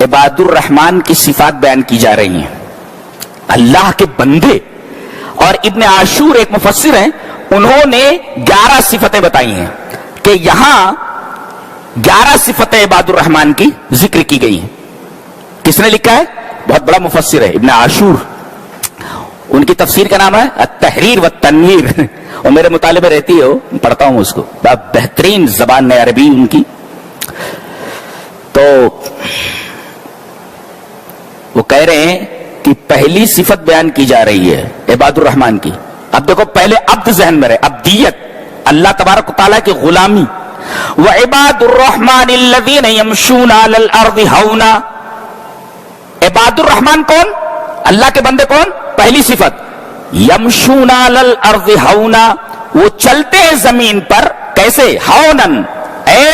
عباد الرحمان کی صفات بیان کی جا رہی ہیں، اللہ کے بندے. اور ابن عاشور ایک مفسر ہیں، انہوں نے 11 صفتیں بتائی ہیں کہ یہاں 11 صفتیں عباد الرحمان کی ذکر کی گئی ہیں. کس نے لکھا ہے؟ بہت بڑا مفسر ہے ابن عاشور. ان کی تفسیر کا نام ہے التحریر والتنویر، اور میرے مطالبے رہتی ہے، پڑھتا ہوں اس کو، بہترین زبان عربی ان کی. تو وہ کہہ رہے ہیں کہ پہلی صفت بیان کی جا رہی ہے عباد الرحمان کی. اب دیکھو، پہلے عبد ذہن میں رہے، عبدیت، اللہ تبارک و تعالیٰ کی غلامی. وعباد الرحمن الذین یمشون علی الارض ہونا. عباد الرحمن کون؟ اللہ کے بندے کون؟ پہلی صفت یمشون علی الارض ہونا، وہ چلتے ہیں زمین پر کیسے؟ ہونن، اے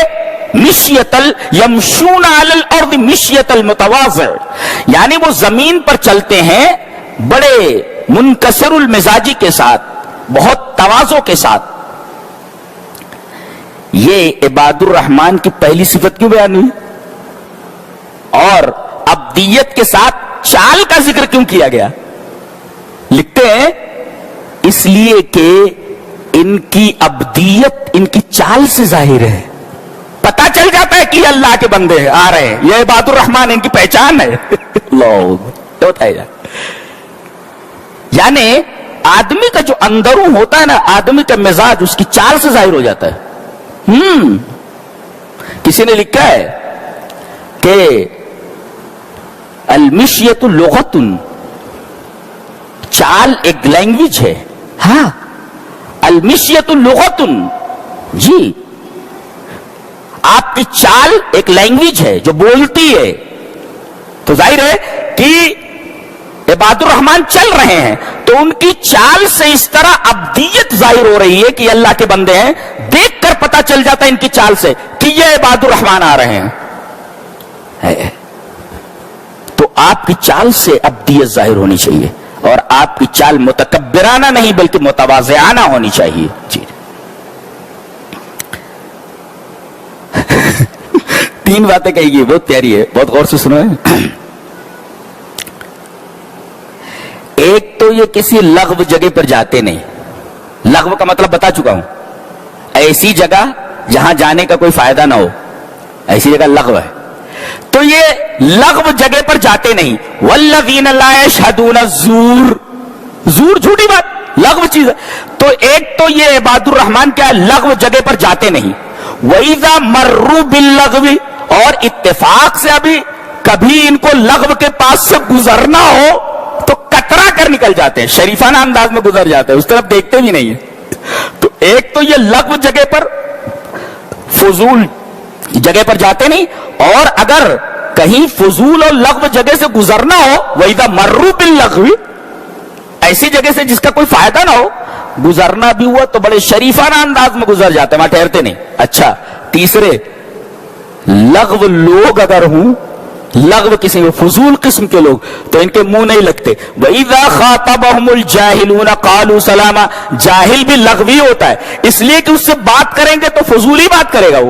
مشیت یمشون علی الارض مشیت المتواضع، یعنی وہ زمین پر چلتے ہیں بڑے منکسر المزاجی کے ساتھ، بہت تواضع کے ساتھ. یہ عباد الرحمان کی پہلی صفت کیوں بیان ہوئی؟ اور عبدیت کے ساتھ چال کا ذکر کیوں کیا گیا؟ لکھتے ہیں اس لیے کہ ان کی عبدیت ان کی چال سے ظاہر ہے، پتا چل جاتا ہے کہ یہ اللہ کے بندے آ رہے ہیں، یہ عباد الرحمان ان کی پہچان ہے. یعنی آدمی کا جو اندروں ہوتا ہے نا، آدمی کا مزاج اس کی چال سے ظاہر ہو جاتا ہے. کسی نے لکھا ہے کہ المشیت لغت، چال ایک لینگویج ہے. ہاں، المشیت لغت، جی آپ کی چال ایک لینگویج ہے جو بولتی ہے. تو ظاہر ہے کہ عباد الرحمان چل رہے ہیں تو ان کی چال سے اس طرح عبدیت ظاہر ہو رہی ہے کہ یہ اللہ کے بندے ہیں. دیکھ کر پتا چل جاتا ہے ان کی چال سے کہ یہ عباد الرحمان آ رہے ہیں. تو آپ کی چال سے عبدیت ظاہر ہونی چاہیے، اور آپ کی چال متکبرانہ نہیں بلکہ متواضعانہ ہونی چاہیے. جی 3 باتیں کہی گئی، بہت پیاری ہے، بہت غور سے سنو. ایک تو یہ کسی لغو جگہ پر جاتے نہیں. لغو کا مطلب بتا چکا ہوں، ایسی جگہ جہاں جانے کا کوئی فائدہ نہ ہو، ایسی جگہ لغو ہے. تو یہ لغو جگہ پر جاتے نہیں. والذین لا یشہدون الزور، زور جھوٹی بات، لغو چیز ہے. تو ایک تو یہ عباد الرحمان کیا ہے؟ لغو جگہ پر جاتے نہیں. وَإِذَا مَرُّوا بِاللَّغْوِ، اور اتفاق سے ابھی کبھی ان کو لغو کے پاس سے گزرنا ہو تو کترا کر نکل جاتے ہیں، شریفانہ انداز میں گزر جاتے ہیں، اس طرف دیکھتے بھی نہیں ہیں. تو ایک تو یہ لغو جگہ پر، فضول جگہ پر جاتے نہیں. اور اگر کہیں فضول اور لغو جگہ سے گزرنا ہو، وَإِذَا مَرُّوا بِاللَّغْوِ، ایسی جگہ سے جس کا کوئی فائدہ نہ ہو، گزرنا بھی ہوا تو بڑے شریفانہ انداز میں گزر جاتے ہیں، وہاں ٹھہرتے نہیں. اچھا، تیسرے، لغو لوگ اگر ہوں، لغو کسی فضول قسم کے لوگ، تو ان کے منہ نہیں لگتے. وَإِذَا خَاطَبَهُمُ الْجَاهِلُونَ قَالُوا سَلَامًا، جاہل بھی لغوی ہوتا ہے، اس لیے کہ اس سے بات کریں گے تو فضول ہی بات کرے گا.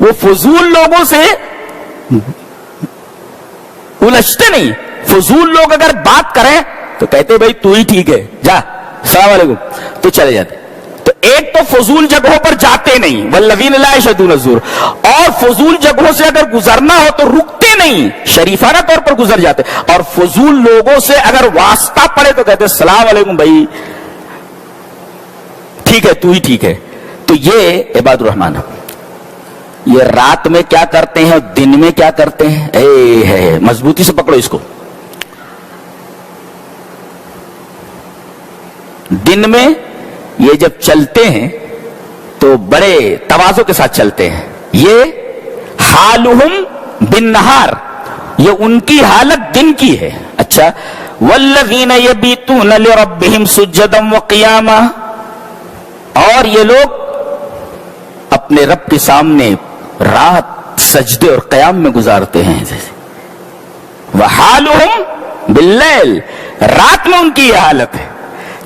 وہ فضول لوگوں سے الجھتے نہیں. فضول لوگ اگر بات کریں تو کہتے بھائی تو ہی ٹھیک ہے، جا السلام علیکم، تو چلے جاتے. تو ایک تو فضول جگہوں پر جاتے نہیں، والذین لا یشہدون الزور، اور فضول جگہوں سے اگر گزرنا ہو تو رکتے نہیں، شریفانہ طور پر گزر جاتے. اور فضول لوگوں سے اگر واسطہ پڑے تو کہتے السلام علیکم بھائی، ٹھیک ہے، تو ہی ٹھیک ہے. تو یہ عباد الرحمان. یہ رات میں کیا کرتے ہیں اور دن میں کیا کرتے ہیں، ہے مضبوطی سے پکڑو اس کو. دن میں یہ جب چلتے ہیں تو بڑے تواضع کے ساتھ چلتے ہیں. یہ حالہم بالنہار، یہ ان کی حالت دن کی ہے. اچھا، والذین یبیتون لربہم سجدا وقیاما، اور یہ لوگ اپنے رب کے سامنے رات سجدے اور قیام میں گزارتے ہیں. وحالہم باللیل، رات میں ان کی یہ حالت ہے.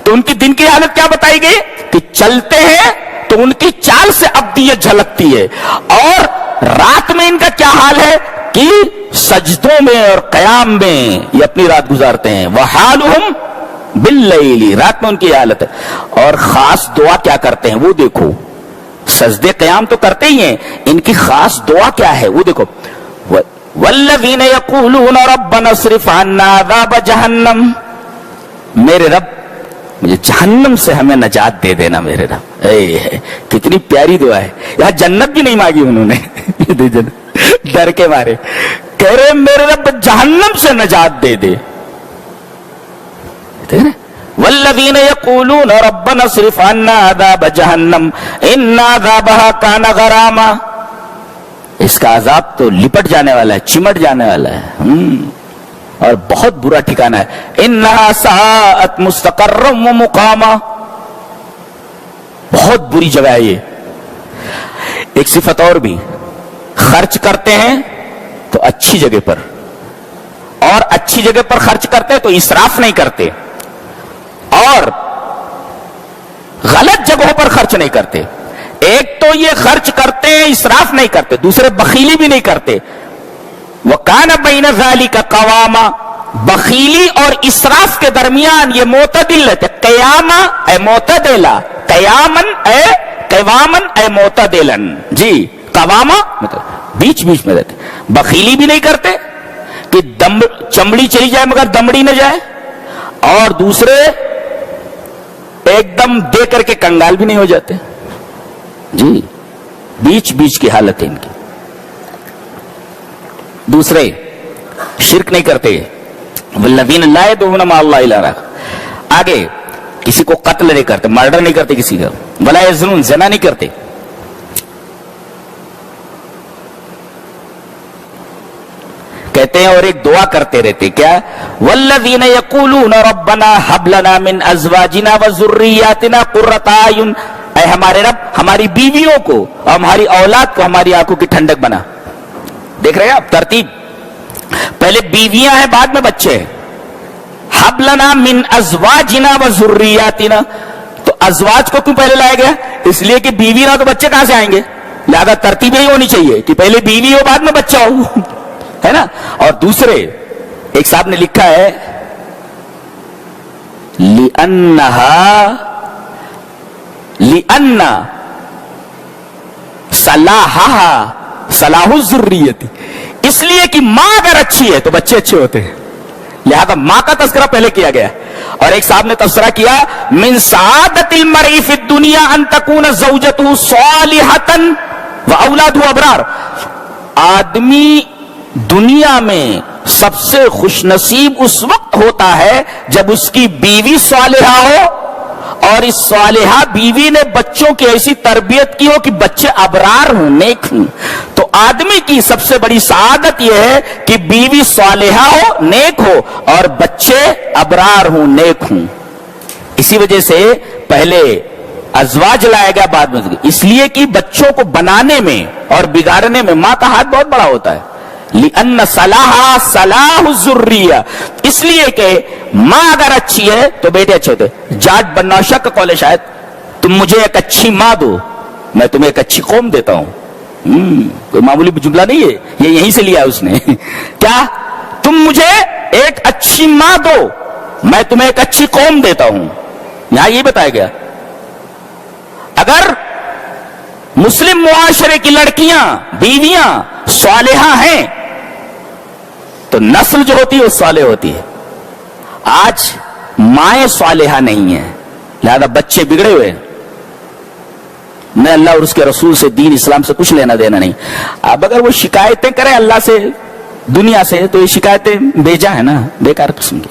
تو ان کی دن کی حالت کیا بتائی گئی کہ چلتے ہیں تو ان کی چال سے عبدیت جھلکتی ہے، اور رات میں ان کا کیا حال ہے کہ سجدوں میں اور قیام میں یہ اپنی رات گزارتے ہیں. وحالہم باللیل, رات میں ان کی حالت ہے. اور خاص دعا کیا کرتے ہیں وہ دیکھو. سجدے قیام تو کرتے ہی ہیں, ان کی خاص دعا کیا ہے وہ دیکھو. والذین یقولون ربنا اصرف عنا عذاب جہنم, میرے رب مجھے جہنم سے ہمیں نجات دے دینا میرے رب. کتنی پیاری دعا ہے. یہاں جنت بھی نہیں مانگی انہوں نے ڈر کے مارے, کہہ رہے میرے رب جہنم سے نجات دے دے. والذین یقولون ربنا اصرف عنا عذاب جہنم ان عذابها کان غراما, اس کا عذاب تو لپٹ جانے والا ہے, چمٹ جانے والا ہے, اور بہت برا ٹھکانہ ہے. انہا ساءت مستقرا و مقاما, بہت بری جگہ ہے یہ. ایک صفت اور بھی, خرچ کرتے ہیں تو اچھی جگہ پر, اور اچھی جگہ پر خرچ کرتے ہیں تو اسراف نہیں کرتے, اور غلط جگہوں پر خرچ نہیں کرتے. ایک تو یہ خرچ کرتے ہیں اسراف نہیں کرتے, دوسرے بخیلی بھی نہیں کرتے. وَكَانَ بَيْنَ ذَلِكَ قَوَامًا, بخیلی اور اسراف کے درمیان یہ معتدل ہے. قیامہ اے معتدلا, قیامن اے قوامن اے معتدلن, جی قوامہ مطلب بیچ بیچ میں رہتے. بخیلی بھی نہیں کرتے کہ چمڑی چلی جائے مگر دمڑی نہ جائے, اور دوسرے ایک دم دے کر کے کنگال بھی نہیں ہو جاتے. جی بیچ بیچ کی حالت ہے ان کی. دوسرے شرک نہیں کرتے. والذین لا یدعون مع اللہ الہا, آگے کسی کو قتل نہیں کرتے, مرڈر نہیں کرتے کسی کا. ولا یزنون, زنا نہیں کرتے. کہتے ہیں اور ایک دعا کرتے رہتے, کیا والذین یقولون ربنا ھب لنا من ازواجنا وذریاتنا قرۃ اعین, اے ہمارے رب ہماری بیویوں کو اور ہماری اولاد کو ہماری آنکھوں کی ٹھنڈک بنا. دیکھ رہے ہیں آپ ترتیب, پہلے بیویاں ہیں بعد میں بچے ہیں. ھب لنا من ازواجنا وذریاتنا, تو ازواج کو کیوں پہلے لایا گیا؟ اس لیے کہ بیوی نہ تو بچے کہاں سے آئیں گے, لہذا ترتیب یہی ہونی چاہیے کہ پہلے بیوی ہو بعد میں بچہ ہو, ہے نا. اور دوسرے ایک صاحب نے لکھا ہے لِأَنَّ صَلَاحَهَا صلاح الذریت, اس لیے کہ ماں اگر اچھی ہے تو بچے اچھے ہوتے ہیں, لہذا ماں کا تذکرہ پہلے کیا گیا. اور ایک صاحب نے تذکرہ کیا من سعادت المرء فی الدنیا ان تکون زوجته صالحۃ واولادہ ابرار, آدمی دنیا میں سب سے خوش نصیب اس وقت ہوتا ہے جب اس کی بیوی صالحہ ہو, اور اس صالحہ بیوی نے بچوں کی ایسی تربیت کی ہو کہ بچے ابرار ہوں, نیک ہوں. تو آدمی کی سب سے بڑی سعادت یہ ہے کہ بیوی صالحہ ہو, نیک ہو, اور بچے ابرار ہوں, نیک ہوں. اسی وجہ سے پہلے ازواج لایا گیا بعد میں, اس لیے کہ بچوں کو بنانے میں اور بگاڑنے میں ماں کا ہاتھ بہت بڑا ہوتا ہے. لِأَنَّ صَلَاحَ صَلَاحُ الذُّرِّيَّةِ, اس لیے کہ ماں اگر اچھی ہے تو بیٹے اچھے ہوتے. جاٹ بنوشہ کا قول ہے شاید, تم مجھے ایک اچھی ماں دو میں تمہیں ایک اچھی قوم دیتا ہوں. کوئی معمولی جملہ نہیں ہے, یہ یہیں سے لیا اس نے. کیا تم مجھے ایک اچھی ماں دو میں تمہیں ایک اچھی قوم دیتا ہوں. یہاں یہ بتایا گیا اگر مسلم معاشرے کی لڑکیاں بیویاں صالحہ ہیں تو نسل جو ہوتی ہے وہ صالح ہوتی ہے. آج مائیں صالحہ نہیں ہیں, لہذا بچے بگڑے ہوئے ہیں. نہ اللہ اور اس کے رسول سے, دین اسلام سے کچھ لینا دینا نہیں. اب اگر وہ شکایتیں کریں اللہ سے دنیا سے تو یہ شکایتیں بیجا ہے نا, بیکار قسم کی.